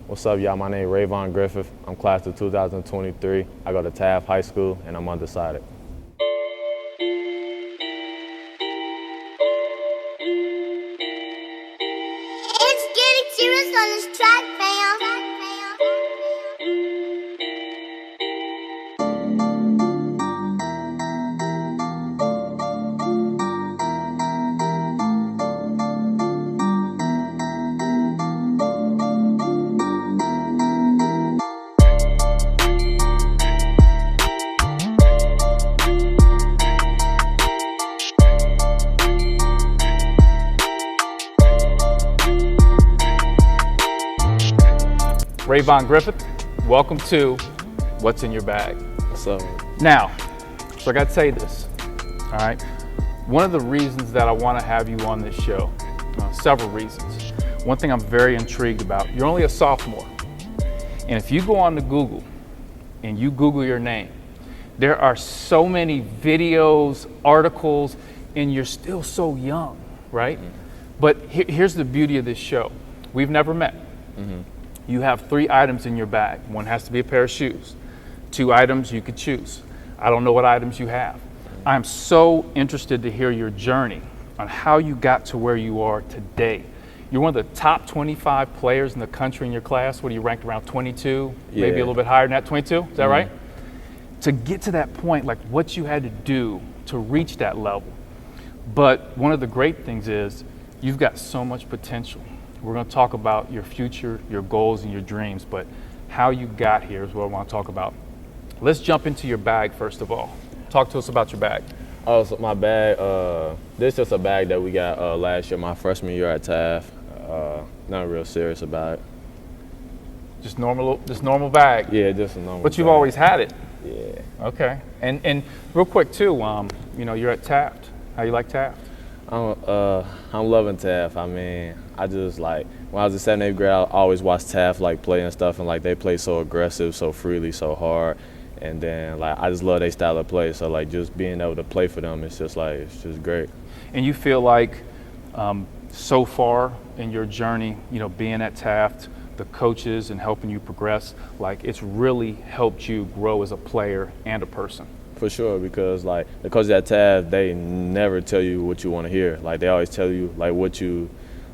What's up, y'all? My name is Rayvon Griffith. I'm class of 2023. I go to Taft High School, and I'm undecided. It's getting serious on this track, fam. Rayvon Griffith, welcome to What's in Your Bag. What's up? Now, so I got to say this, all right? One of the reasons that I want to have you on this show, several reasons. One thing I'm very intrigued about, you're only a sophomore. And if you go on to Google and you Google your name, there are so many videos, articles, and you're still so young, right? Mm-hmm. But here's the beauty of this show. We've never met. Mm-hmm. You have 3 items in your bag. One has to be a pair of shoes. 2 items you could choose. I don't know what items you have. I'm so interested to hear your journey on how you got to where you are today. You're one of the top 25 players in the country in your class. What are you ranked around 22? Yeah. Maybe a little bit higher than that, 22? Is that right? To get to that point, like what you had to do to reach that level. But one of the great things is you've got so much potential. We're going to talk about your future, your goals, and your dreams, but how you got here is what I want to talk about. Let's jump into your bag first of all. Talk to us about your bag. Oh, so my bag, this is just a bag that we got last year, my freshman year at Taft. Not real serious about it. Just normal bag? Yeah, just a normal But you've bag. always had it? Yeah. Okay. And real quick too, you're at Taft. How you like Taft? I'm loving Taft. I mean, I just like, when I was in 7th, 8th grade, I always watched Taft like play and stuff, and like they play so aggressive, so freely, so hard. And then like I just love their style of play. So like just being able to play for them, it's just great. And you feel like so far in your journey, being at Taft, the coaches and helping you progress, like it's really helped you grow as a player and a person. For sure, because like the coaches at Taft, they never tell you what you want to hear. Like they always tell you like what you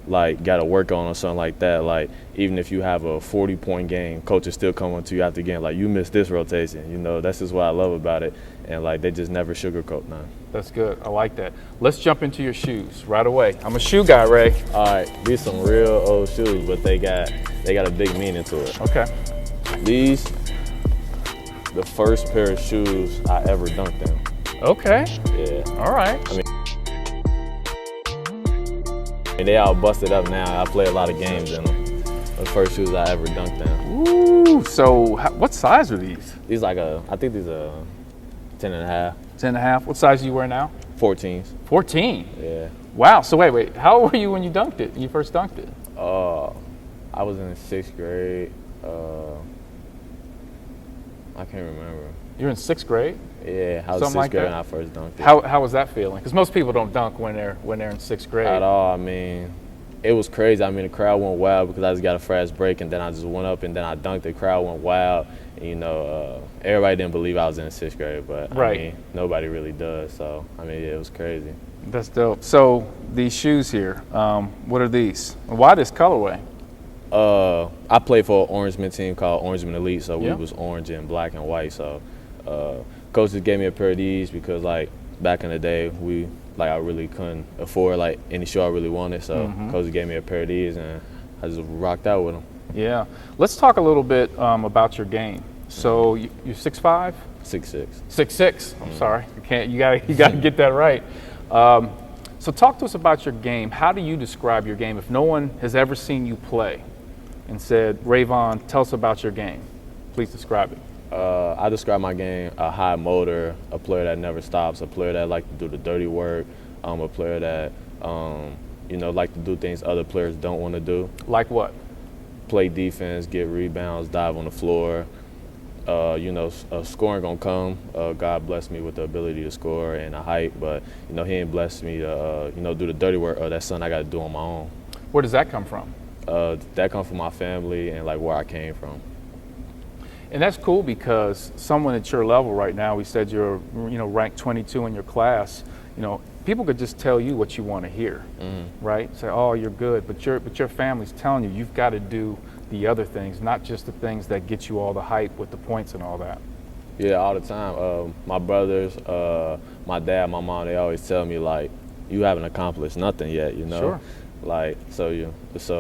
like got to work on or something like that. Like even if you have a 40-point game, coaches still come on to you after the game like you missed this rotation. That's just what I love about it. And like they just never sugarcoat nothing. That's good. I like that. Let's jump into your shoes right away. I'm a shoe guy, Ray. All right, these some real old shoes, but they got a big meaning to it. Okay. These, the first pair of shoes I ever dunked in. Okay. Yeah. All right. And they all busted up now. I play a lot of games in them. The first shoes I ever dunked in. Ooh, so what size are these? These I think these are 10 and a half. 10 and a half. What size do you wear now? 14s. 14? Yeah. Wow, so wait. How old were you when you dunked it, when you first dunked it? I was in 6th grade. I can't remember. You were in 6th grade? Yeah, I was Something 6th like grade that? when I first dunked it. How was that feeling? Because most people don't dunk when they're in 6th grade. At all. I mean, it was crazy. I mean, the crowd went wild because I just got a fast break, and then I just went up and then I dunked. The crowd went wild. And, everybody didn't believe I was in 6th grade, but right. I mean, nobody really does. So I mean, it was crazy. That's dope. So these shoes here, what are these? Why this colorway? I played for an Orangeman team called Orangeman Elite, so we Yeah. was orange and black and white. So coaches gave me a pair of these because like back in the day I really couldn't afford like any shoe I really wanted. So coaches gave me a pair of these and I just rocked out with them. Yeah. Let's talk a little bit about your game. So you're 6'5"? 6'6". 6'6". I'm sorry. You gotta get that right. So talk to us about your game. How do you describe your game? If no one has ever seen you play and said, Rayvon, tell us about your game, please describe it. I describe my game a high motor, a player that never stops, a player that like to do the dirty work, a player that like to do things other players don't want to do. Like what? Play defense, get rebounds, dive on the floor. Scoring gonna come. God blessed me with the ability to score and a height, but He ain't blessed me to do the dirty work. That's something I got to do on my own. Where does that come from? That comes from my family and like where I came from. And that's cool because someone at your level right now, we said you're, ranked 22 in your class, people could just tell you what you want to hear, right? Say, oh, you're good, but your family's telling you you've got to do the other things, not just the things that get you all the hype with the points and all that. Yeah, all the time. My brothers, my dad, my mom, they always tell me like, you haven't accomplished nothing yet, Sure. Like, so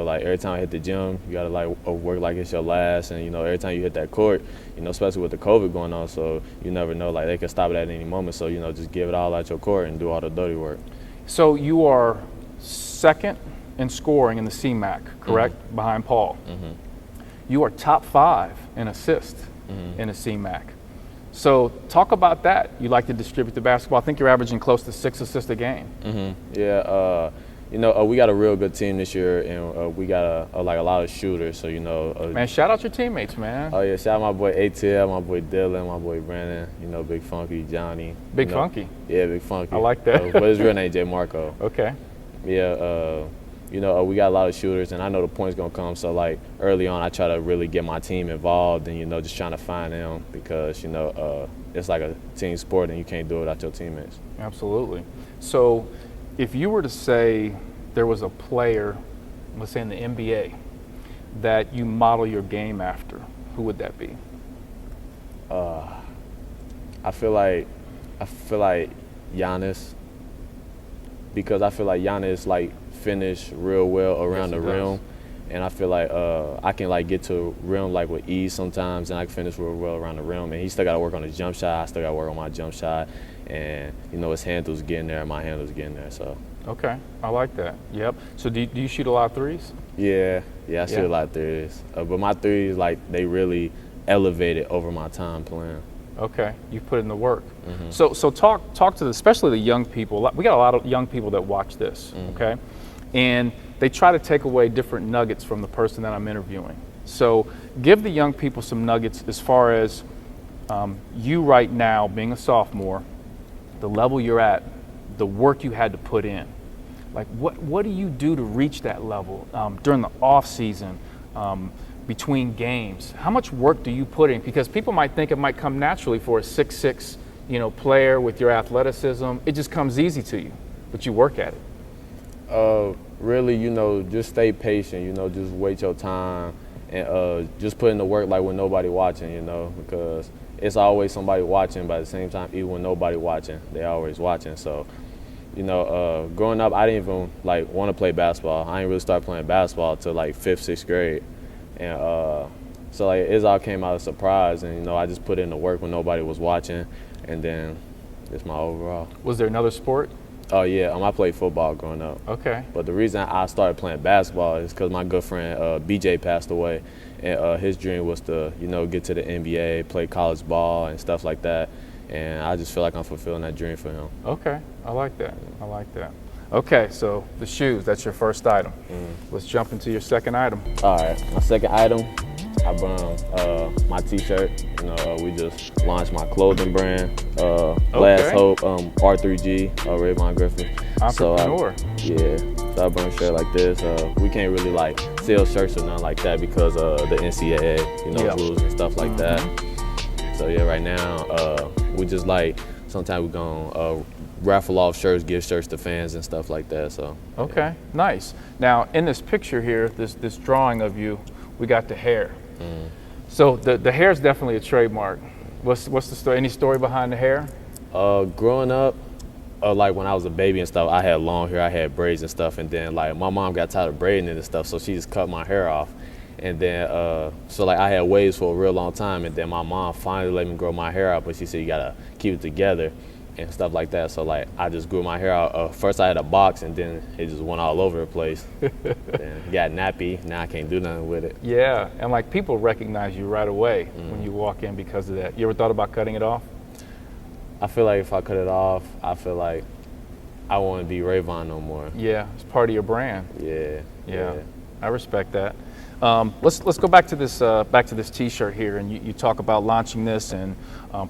like every time I hit the gym, you gotta like work like it's your last, and every time you hit that court, especially with the COVID going on, so you never know, like they can stop it at any moment, so just give it all at your court and do all the dirty work. So you are second in scoring in the CMAC, correct? Behind Paul. You are top 5 in assists in the CMAC. So talk about that. You like to distribute the basketball. I think you're averaging close to 6 assists a game. Yeah, we got a real good team this year, and we got a lot of shooters. So man, shout out your teammates, man. Oh yeah, shout out my boy ATL, my boy Dylan, my boy Brandon. Big Funky Johnny. Big Funky. Yeah, Big Funky. I like that. But his real name J Marco. Okay. Yeah, we got a lot of shooters, and I know the points gonna come. So like early on, I try to really get my team involved, and just trying to find them because it's like a team sport, and you can't do it without your teammates. Absolutely. So, if you were to say there was a player, let's say in the NBA, that you model your game after, who would that be? I feel like Giannis, because I feel like Giannis like finish real well around the rim, and I feel like I can like get to rim like with ease sometimes, and I can finish real well around the rim. And he still got to work on his jump shot. I still got to work on my jump shot, and his handles getting there, my handles getting there. So. Okay, I like that. Yep. So do you shoot a lot of threes? Yeah, I shoot a lot of threes, but my threes like they really elevated over my time playing. Okay, you put in the work. So talk to especially the young people. We got a lot of young people that watch this. Okay, and they try to take away different nuggets from the person that I'm interviewing. So give the young people some nuggets as far as you right now being a sophomore, the level you're at, the work you had to put in. Like what do you do to reach that level during the off season, between games? How much work do you put in? Because people might think it might come naturally for a 6'6", player with your athleticism. It just comes easy to you, but you work at it. Really, just stay patient. Just wait your time and just put in the work like when nobody watching. Because it's always somebody watching. But at the same time, even when nobody watching, they always watching. So. Growing up, I didn't even like want to play basketball. I didn't really start playing basketball until like 5th, 6th grade, and so like it all came out of surprise. And I just put in the work when nobody was watching, and then it's my overall. Was there another sport? Oh yeah, I played football growing up. Okay. But the reason I started playing basketball is because my good friend BJ passed away, and his dream was to get to the NBA, play college ball and stuff like that. And I just feel like I'm fulfilling that dream for him. Okay, I like that. Okay, so the shoes, that's your first item. Let's jump into your second item. All right, my second item, I brought my T-shirt. We just launched my clothing brand, Last Hope, R3G, Rayvon Griffith. Entrepreneur. So I brought a shirt like this. We can't really like sell shirts or nothing like that because of the NCAA, rules and stuff like that. So yeah, right now we just like sometimes we're gonna raffle off shirts, give shirts to fans and stuff like that. So okay, nice. Now in this picture here, this drawing of you, we got the hair. So the hair is definitely a trademark. What's the story? Any story behind the hair? Growing up, like when I was a baby and stuff, I had long hair, I had braids and stuff, and then like my mom got tired of braiding it and stuff, so she just cut my hair off. And then, so like I had waves for a real long time, and then my mom finally let me grow my hair out, but she said you gotta keep it together and stuff like that. So like I just grew my hair out. First I had a box, and then it just went all over the place. Then got nappy. Now I can't do nothing with it. Yeah, and like people recognize you right away when you walk in because of that. You ever thought about cutting it off? I feel like if I cut it off, I feel like I won't be Rayvon no more. Yeah, it's part of your brand. Yeah. I respect that. Let's go back to this T-shirt here, and you talk about launching this and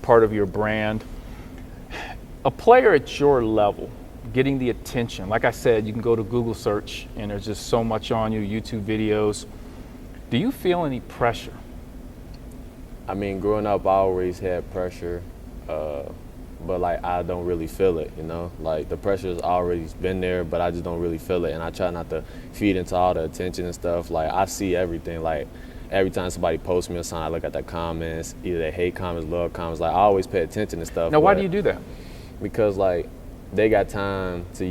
part of your brand. A player at your level, getting the attention. Like I said, you can go to Google search and there's just so much on you, YouTube videos. Do you feel any pressure? I mean, growing up, I always had pressure, but like I don't really feel it, you know? Like the pressure's already been there, but I just don't really feel it, and I try not to feed into all the attention and stuff. Like I see everything. Like every time somebody posts me or something, I look at the comments, either they hate comments, love comments. Like I always pay attention to stuff. Now, why do you do that? Because like they got time to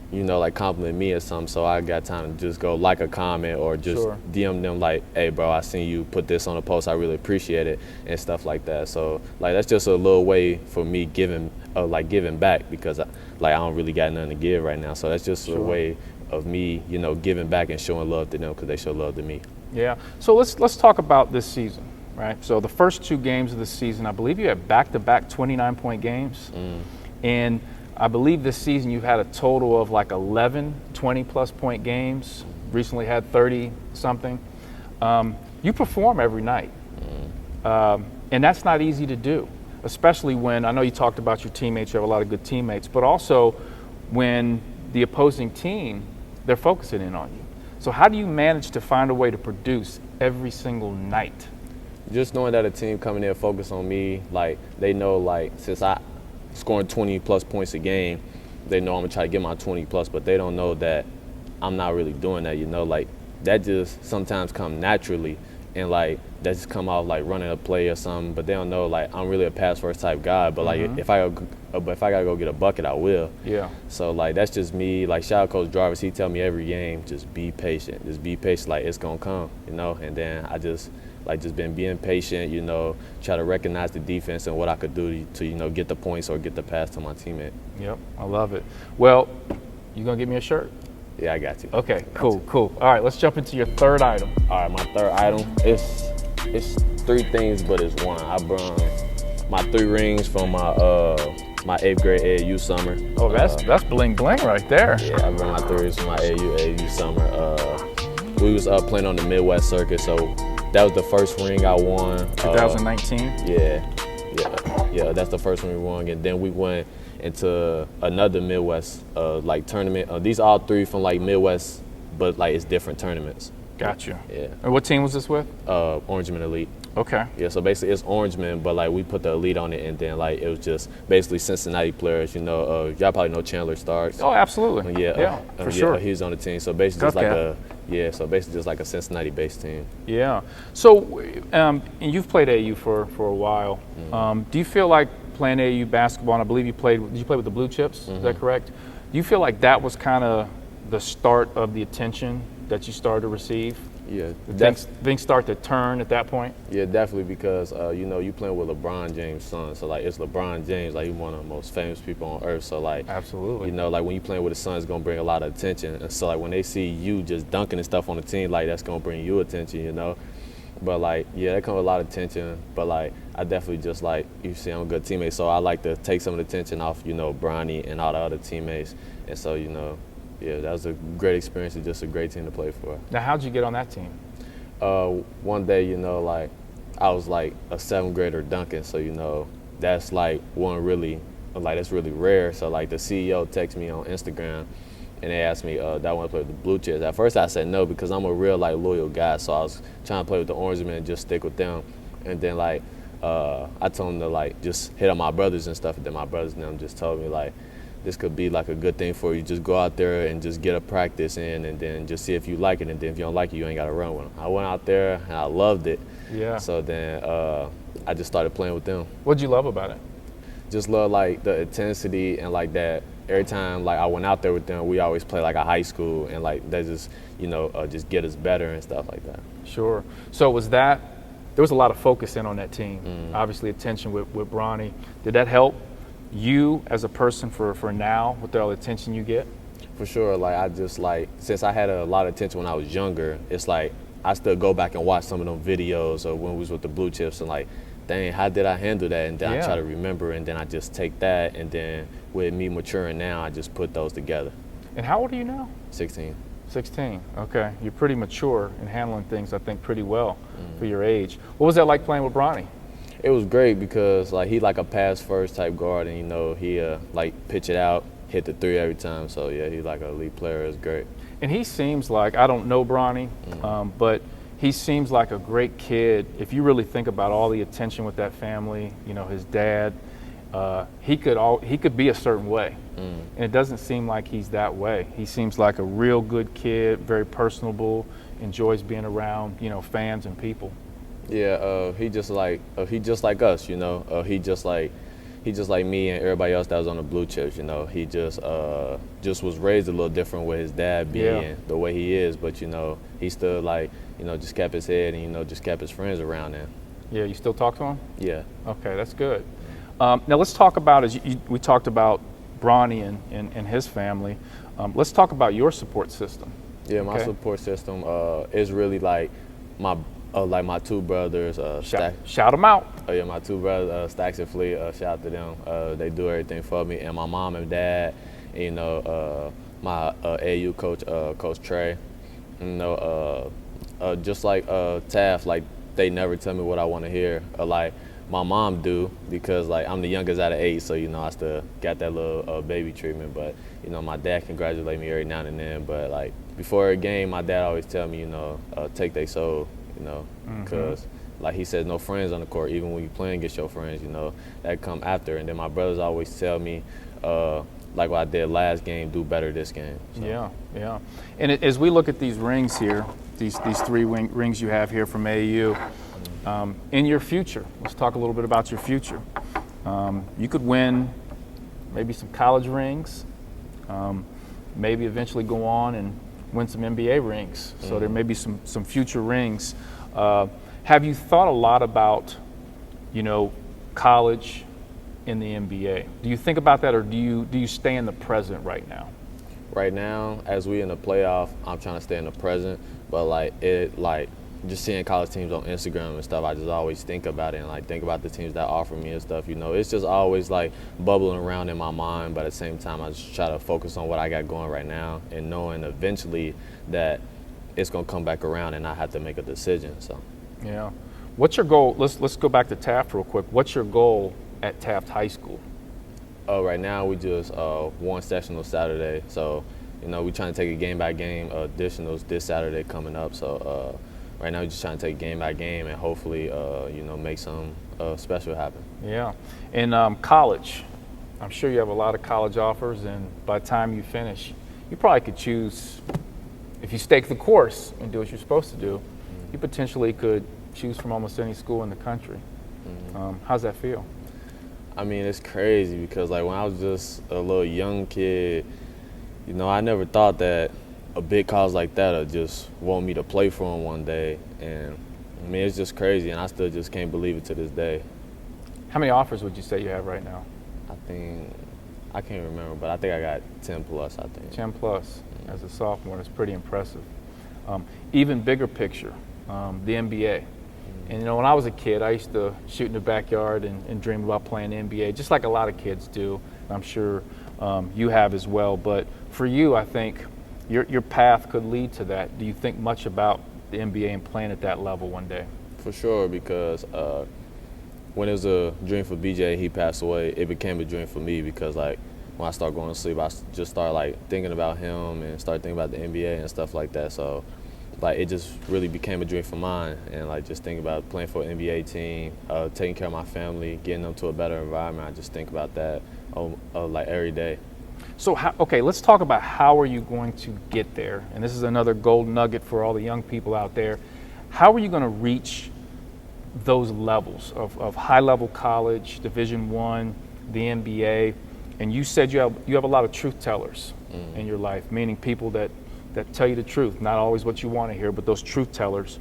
you know, like compliment me or something, so I got time to just go like a comment or just Sure. DM them like, hey bro, I seen you put this on a post, I really appreciate it, and stuff like that. So like that's just a little way for me giving back, because I don't really got nothing to give right now. So that's just Sure. a way of me, you know, giving back and showing love to them because they show love to me. Yeah. So let's talk about this season, right? So the first 2 games of the season, I believe you had back-to-back 29-point games. And I believe this season you've had a total of like 11 20-plus point games. Recently had 30-something. You perform every night. And that's not easy to do, especially when, I know you talked about your teammates, you have a lot of good teammates, but also when the opposing team, they're focusing in on you. So how do you manage to find a way to produce every single night? Just knowing that a team coming in focus on me, like they know, like since I scoring 20 plus points a game, they know I'm gonna try to get my 20 plus, but they don't know that I'm not really doing that, you know, like that just sometimes come naturally, and like that just come out like running a play or something, but they don't know like I'm really a pass first type guy, but like if I gotta go get a bucket, I will. Yeah. So like that's just me. Like shout out Coach Jarvis, he tell me every game, just be patient, like it's gonna come, you know. And then I just been being patient, you know, try to recognize the defense and what I could do to you know, get the points or get the pass to my teammate. Yep, I love it. Well, you gonna get me a shirt? Yeah, I got you. Okay, cool. All right, let's jump into your third item. All right, my third item, it's 3 things, but it's 1. I brought my 3 rings from my 8th grade AAU summer. Oh, that's bling bling right there. Yeah, I brought my 3 rings from my AAU summer. We was playing on the Midwest circuit, so that was the first ring I won. 2019? Yeah, that's the first one we won. And then we went into another Midwest like tournament. These are all 3 from like Midwest, but like it's different tournaments. Gotcha. Yeah. And what team was this with? Orangeman Elite. Okay. Yeah, so basically it's Orangeman, but like we put the Elite on it, and then like it was just basically Cincinnati players. You know, y'all probably know Chandler Starks. Oh, absolutely. For sure. He's on the team. So basically just like a Cincinnati-based team. Yeah. So, and you've played AAU for a while. Do you feel like playing AAU basketball, and I believe did you play with the Blue Chips? Is that correct? Do you feel like that was kind of the start of the attention that you started to receive? Yeah. Things start to turn at that point? Yeah, definitely, because, you know, you playing with LeBron James' son. So, like, it's LeBron James. Like, he's one of the most famous people on earth. So, like, absolutely, you know, like, when you playing with his son, it's going to bring a lot of attention. And so, like, when they see you just dunking and stuff on the team, like, that's going to bring you attention, you know. But, like, yeah, that comes with a lot of attention. But, like, I definitely just, like, you see, I'm a good teammate. So, I like to take some of the attention off, you know, Bronny and all the other teammates. And so, you know, yeah, that was a great experience and just a great team to play for. Now, how'd you get on that team? One day, you know, like I was like a 7th grader dunking, so you know that's like that's really rare. So like the CEO texted me on Instagram, and they asked me, "Do I want to play with the Blue Chips?" At first, I said no, because I'm a real like loyal guy, so I was trying to play with the Orangemen and just stick with them. And then like I told them to like just hit on my brothers and stuff, and then my brothers and them just told me like, this could be like a good thing for you. Just go out there and just get a practice in, and then just see if you like it. And then if you don't like it, you ain't got to run with them. I went out there and I loved it. Yeah. So then I just started playing with them. What'd you love about it? Just love like the intensity, and like that every time like I went out there with them, we always play like a high school, and like they just, you know, just get us better and stuff like that. Sure. So there was a lot of focus in on that team. Obviously attention with Bronny. Did that help you as a person for now with all the attention you get? For sure. Like I just like, since I had a lot of attention when I was younger, it's like I still go back and watch some of them videos of when we was with the Blue Chips, and like, dang, how did I handle that? And then I try to remember, and then I just take that, and then with me maturing now, I just put those together. And how old are you now? 16. 16. Okay. You're pretty mature in handling things, I think, pretty well for your age. What was that like playing with Bronny? It was great, because like he like a pass first type guard, and you know he like pitch it out, hit the three every time. So yeah, he's like an elite player. It's great. And he seems like, I don't know Bronny, but he seems like a great kid. If you really think about all the attention with that family, you know, his dad, he could be a certain way. And it doesn't seem like he's that way. He seems like a real good kid, very personable, enjoys being around, you know, fans and people. Yeah, he just like us, you know. He just like me and everybody else that was on the blue chips, you know. He just was raised a little different with his dad being the way he is, but you know, he still like, you know, just kept his head and, you know, just kept his friends around him. Yeah, you still talk to him? Yeah. Okay, that's good. Now let's talk about, we talked about Bronny and his family. Let's talk about your support system. Yeah, my support system is really like my two brothers. Shout them out. Oh yeah, my two brothers, Stacks and Fleet. Shout out to them. They do everything for me, and my mom and dad. And, you know, my AU coach, Coach Trey. You know, just like Taft, like they never tell me what I want to hear. Like my mom do, because like I'm the youngest out of 8, so you know I still got that little baby treatment. But you know, my dad congratulate me every now and then. But like before a game, my dad always tell me, you know, take their soul, you know, because like he says, no friends on the court. Even when you playing against your friends, you know, that come after. And then my brothers always tell me, like what I did last game, do better this game. So. Yeah. And as we look at these rings here, these 3 rings you have here from AAU, in your future, let's talk a little bit about your future. You could win maybe some college rings, maybe eventually go on and win some NBA rings. So there may be some future rings. Have you thought a lot about, you know, college in the NBA? Do you think about that, or do you stay in the present right now? Right now, as we in the playoff, I'm trying to stay in the present. But like just seeing college teams on Instagram and stuff, I just always think about it and like think about the teams that offer me and stuff. You know, it's just always like bubbling around in my mind. But at the same time, I just try to focus on what I got going right now and knowing eventually that it's gonna come back around and I have to make a decision. So. Yeah. What's your goal? Let's go back to Taft real quick. What's your goal at Taft High School? Right now we just one sectional Saturday. So, you know, we're trying to take it game by game. Additionals this Saturday coming up. So right now we're just trying to take game by game and hopefully, you know, make some special happen. Yeah. And college, I'm sure you have a lot of college offers, and by the time you finish, you probably could choose, if you stake the course and do what you're supposed to do, you potentially could choose from almost any school in the country. How's that feel? I mean, it's crazy because like when I was just a little young kid, you know, I never thought that a big college like that would just want me to play for them one day. And I mean, it's just crazy, and I still just can't believe it to this day. How many offers would you say you have right now? I can't remember, but I think I got 10 plus, I think. 10 plus as a sophomore. That's pretty impressive. Even bigger picture, the NBA. And, you know, when I was a kid, I used to shoot in the backyard and dream about playing the NBA, just like a lot of kids do. I'm sure you have as well. But for you, I think your path could lead to that. Do you think much about the NBA and playing at that level one day? For sure, because when it was a dream for BJ, he passed away, it became a dream for me because, like, when I started going to sleep, I just started, like, thinking about him and started thinking about the NBA and stuff like that. So, like, it just really became a dream for mine, and like just thinking about playing for an NBA team, taking care of my family, getting them to a better environment. I just think about that like every day. So, okay, let's talk about how are you going to get there? And this is another gold nugget for all the young people out there. How are you going to reach those levels of high-level college, Division I, the NBA? And you said you have a lot of truth tellers in your life, meaning people that tell you the truth, not always what you want to hear, but those truth tellers.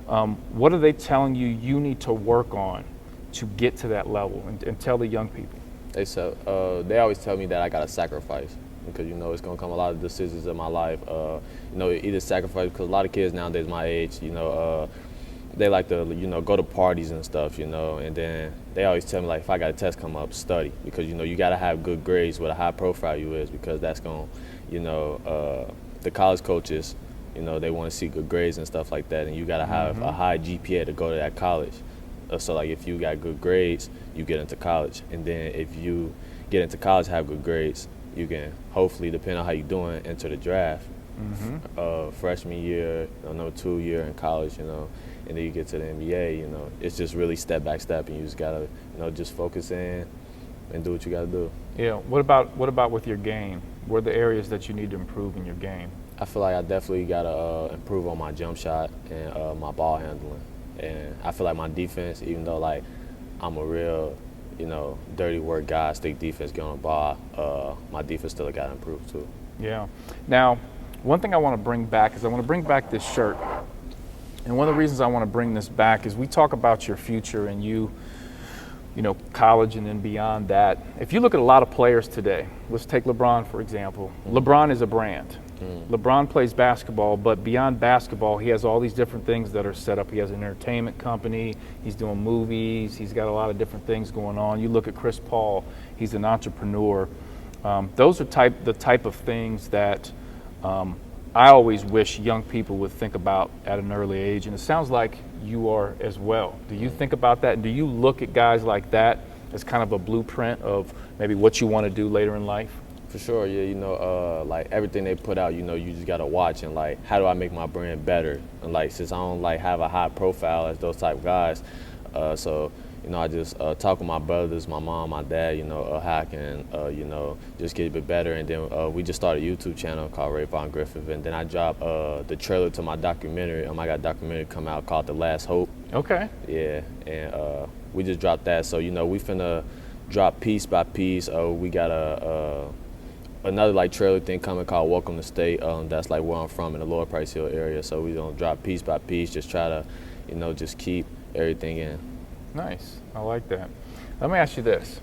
What are they telling you you need to work on to get to that level, and tell the young people? They always tell me that I got to sacrifice because, you know, it's going to come a lot of decisions in my life. You know, either sacrifice, because a lot of kids nowadays my age, you know, they like to, you know, go to parties and stuff, you know, and then they always tell me, like, if I got a test come up, study, because, you know, you got to have good grades with a high profile you is, because that's going to, you know, the college coaches, you know, they want to see good grades and stuff like that, and you got to have a high GPA to go to that college. So, like, if you got good grades, you get into college, and then if you get into college, have good grades, you can hopefully, depending on how you're doing, enter the draft. Freshman year, number 2 year in college, and then you get to the NBA. It's just really step by step, and you just gotta, just focus in and do what you gotta do. Yeah. What about with your game? What are the areas that you need to improve in your game? I feel like I definitely gotta improve on my jump shot and my ball handling. And I feel like my defense, even though like I'm a real, dirty work guy, stick defense, get on the ball, my defense still gotta improve too. Yeah. Now, one thing I want to bring back is I want to bring back this shirt. And one of the reasons I want to bring this back is we talk about your future and you college and then beyond that. If you look at a lot of players today, let's take LeBron, for example. LeBron is a brand. LeBron plays basketball, but beyond basketball, he has all these different things that are set up. He has an entertainment company. He's doing movies. He's got a lot of different things going on. You look at Chris Paul. He's an entrepreneur. Those are the type of things that I always wish young people would think about at an early age, and it sounds like you are as well. Do you think about that? Do you look at guys like that as kind of a blueprint of maybe what you want to do later in life? For sure, yeah. Like everything they put out, you just gotta watch and like, how do I make my brand better? And like, since I don't like have a high profile as those type of guys, so I just talk with my brothers, my mom, my dad, how I can, just get a bit better. And then we just started a YouTube channel called Rayvon Griffith. And then I dropped the trailer to my documentary. I got a documentary come out called The Last Hope. Okay. Yeah, and we just dropped that. So, we finna drop piece by piece. We got another like trailer thing coming called Welcome to State. That's like where I'm from in the Lower Price Hill area. So we gonna drop piece by piece, just try to, just keep everything in. Nice. I like that. Let me ask you this.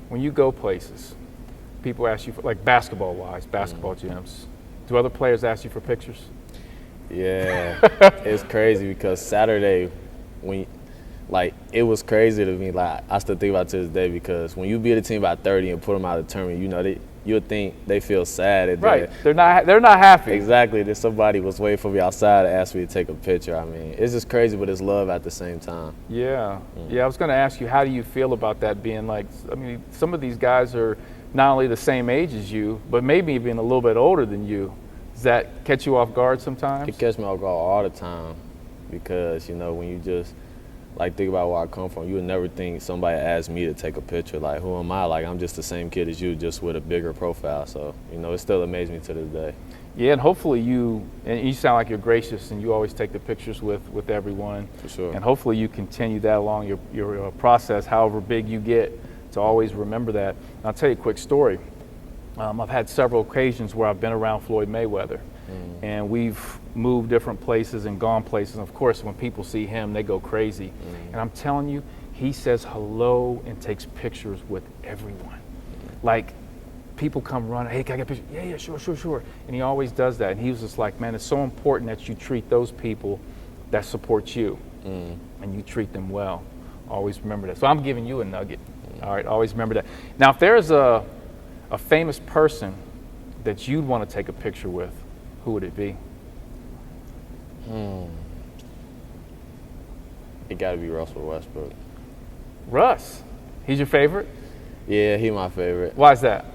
When you go places, people ask you for, like basketball gyms, do other players ask you for pictures? Yeah, it's crazy because Saturday, it was crazy to me. Like, I still think about it to this day because when you beat a team by 30 and put them out of the tournament, you'll think they feel sad. Right. They're not happy. Exactly. That somebody was waiting for me outside to ask me to take a picture. I mean, it's just crazy, but it's love at the same time. Yeah. Yeah, I was going to ask you, how do you feel about that being like, some of these guys are not only the same age as you, but maybe even a little bit older than you. Does that catch you off guard sometimes? It catches me off guard all the time because, when you just think about where I come from, you would never think somebody asked me to take a picture. Like, who am I? Like, I'm just the same kid as you, just with a bigger profile. So, it still amazes me to this day. Yeah, and hopefully you sound like you're gracious and you always take the pictures with everyone. For sure. And hopefully you continue that along your process, however big you get, to always remember that. And I'll tell you a quick story. I've had several occasions where I've been around Floyd Mayweather. And we've moved different places and gone places. And of course, when people see him, they go crazy. And I'm telling you, he says hello and takes pictures with everyone. Like, people come running, hey, can I get a picture? Yeah, sure. And he always does that. And he was just like, man, it's so important that you treat those people that support you and you treat them well. Always remember that. So I'm giving you a nugget. All right, always remember that. Now, if there's a famous person that you'd want to take a picture with, who would it be? It got to be Russell Westbrook. Russ, he's your favorite? Yeah, he my favorite. Why is that?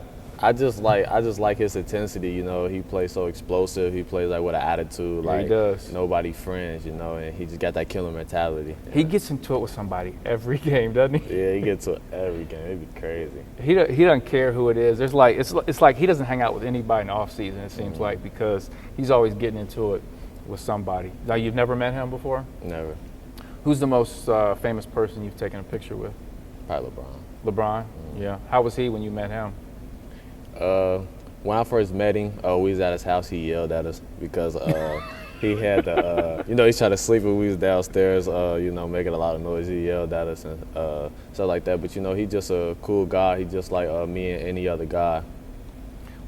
I just like his intensity. He plays so explosive. He plays with an attitude. Yeah, he does. Nobody friends. And he just got that killer mentality. Yeah. He gets into it with somebody every game, doesn't he? Yeah, he gets to it every game. It'd be crazy. He doesn't care who it is. There's it's like he doesn't hang out with anybody in the off season. It seems like, because he's always getting into it with somebody. Now, you've never met him before? Never. Who's the most famous person you've taken a picture with? Probably LeBron. LeBron? Yeah. How was he when you met him? When I first met him, we was at his house. He yelled at us because he had the, he tried to sleep when we was downstairs, making a lot of noise. He yelled at us and stuff like that. But, he just a cool guy. He just like me and any other guy.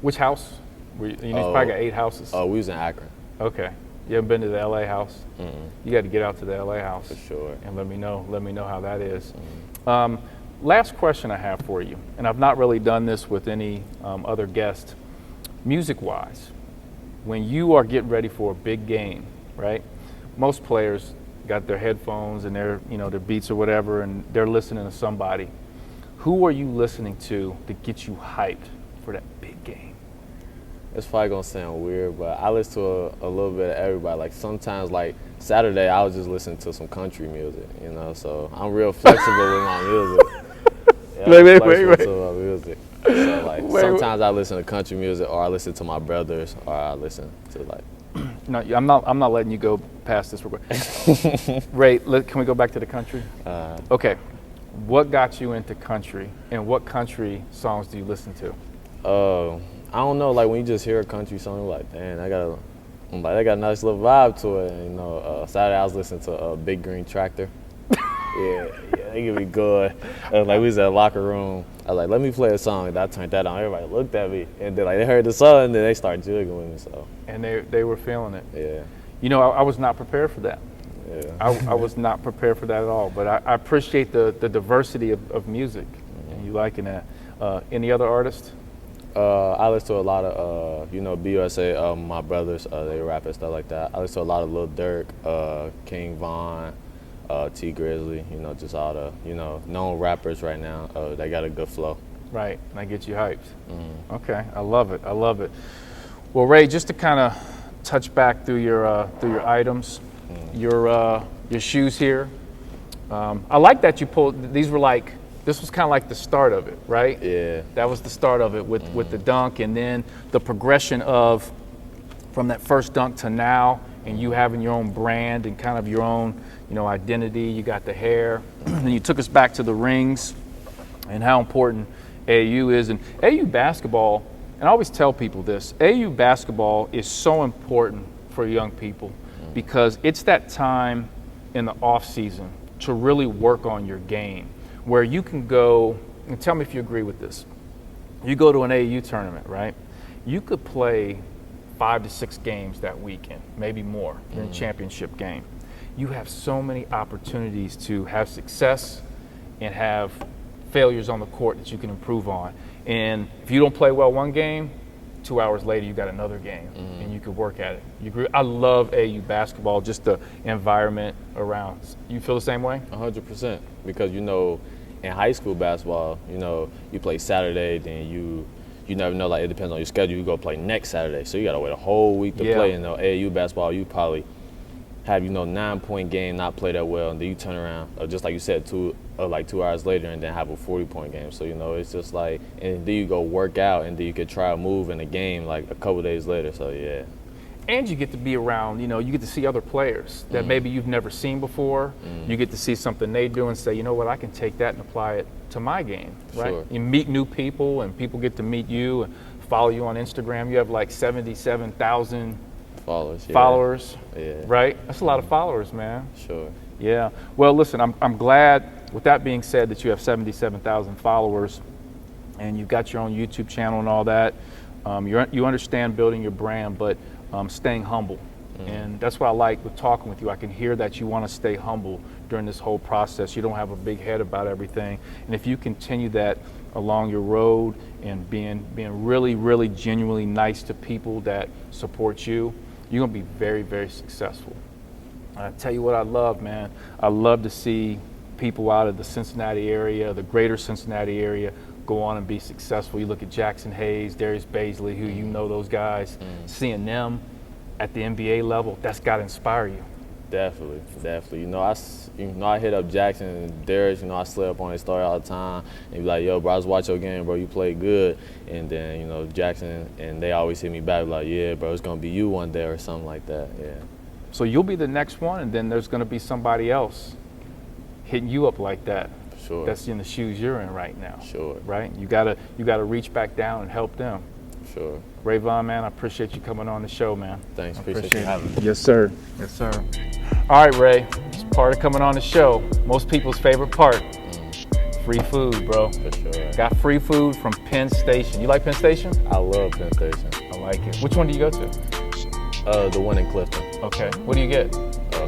Which house? You probably got 8 houses. We was in Akron. Okay. You haven't been to the L.A. house? You got to get out to the L.A. house. For sure. And let me know how that is. Last question I have for you, and I've not really done this with any other guest. Music-wise, when you are getting ready for a big game, right? Most players got their headphones and their beats or whatever, and they're listening to somebody. Who are you listening to get you hyped for that big game? It's probably gonna sound weird, but I listen to a little bit of everybody. Like sometimes, like Saturday, I was just listening to some country music, you know. So I'm real flexible with my music. Yeah, Wait. to my music. So like sometimes I listen to country music, or I listen to my brothers, or I listen to like. No, I'm not letting you go past this real quick. Ray, can we go back to the country? Okay. What got you into country, and what country songs do you listen to? I don't know. Like when you just hear a country song, you're like, damn, they got a nice little vibe to it. And, you know, Saturday I was listening to Big Green Tractor. yeah, they give me good. Like we was at a locker room. I was like, let me play a song. And I turned that on. Everybody looked at me, and then like they heard the song, and then they started jiggling with me. So. And they were feeling it. Yeah. You know, I was not prepared for that. Yeah. I was not prepared for that at all. But I appreciate the diversity of music, and you liking that. Any other artists? I listen to a lot of, BUSA, my brothers, they rap and stuff like that. I listen to a lot of Lil Durk, King Von, T Grizzly, just all the, known rappers right now. They got a good flow. Right, and that gets you hyped. Okay, I love it. Well, Ray, just to kind of touch back through your items, your shoes here. I like that you pulled, this was kind of like the start of it, right? Yeah. That was the start of it with the dunk, and then the progression of from that first dunk to now, and you having your own brand and kind of your own, identity. You got the hair, and you took us back to the rings and how important AAU is. And AAU basketball, and I always tell people this, AAU basketball is so important for young people because it's that time in the off season to really work on your game, where you can go, and tell me if you agree with this. You go to an AAU tournament, right? You could play 5 to 6 games that weekend, maybe more, in a championship game. You have so many opportunities to have success and have failures on the court that you can improve on. And if you don't play well one game, 2 hours later you got another game, and you could work at it. You agree? I love AAU basketball, just the environment around. You feel the same way? 100%, because in high school basketball, you play Saturday, then you never know, like it depends on your schedule. You go play next Saturday, so you gotta wait a whole week to play. AAU basketball, you probably have 9-point game, not play that well, and then you turn around, just like you said, 2 hours later, and then have a 40-point game. So it's just like, and then you go work out, and then you could try a move in a game like a couple days later. So yeah. And you get to be around, you get to see other players that maybe you've never seen before. You get to see something they do and say, you know what, I can take that and apply it to my game, right? Sure. You meet new people, and people get to meet you and follow you on Instagram. You have like 77,000 followers, yeah. Right? That's a lot of followers, man. Sure. Yeah. Well, listen, I'm glad, with that being said, that you have 77,000 followers, and you've got your own YouTube channel and all that. You understand building your brand, but staying humble. And that's what I like with talking with you. I can hear that you want to stay humble during this whole process. You don't have a big head about everything. And if you continue that along your road and being really, really genuinely nice to people that support you, you're going to be very, very successful. I tell you what I love, man. I love to see people out of the Cincinnati area, the greater Cincinnati area, go on and be successful. You look at Jackson Hayes, Darius Baisley, who those guys, seeing them at the NBA level, that's got to inspire you. Definitely. I hit up Jackson and Darius. I slip up on his story all the time and be like, "Yo, bro, I just watch your game, bro. You played good." And then Jackson and they always hit me back like, "Yeah, bro, it's gonna be you one day," or something like that. Yeah. So you'll be the next one, and then there's gonna be somebody else hitting you up like that. Sure. That's in the shoes you're in right now. Sure. Right? You gotta reach back down and help them. Sure. Rayvon, man, I appreciate you coming on the show, man. Thanks. Appreciate you having me. Yes, sir. Yes, sir. All right, Ray. It's part of coming on the show. Most people's favorite part. Free food, bro. For sure. Got free food from Penn Station. You like Penn Station? I love Penn Station. I like it. Which one do you go to? The one in Clifton. Okay. What do you get?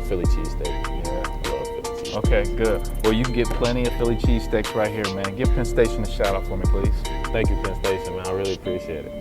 Philly cheesesteak. Yeah, I love Philly cheesesteak. Okay, good. Well, you can get plenty of Philly cheesesteaks right here, man. Give Penn Station a shout out for me, please. Thank you, Penn Station, man. I really appreciate it.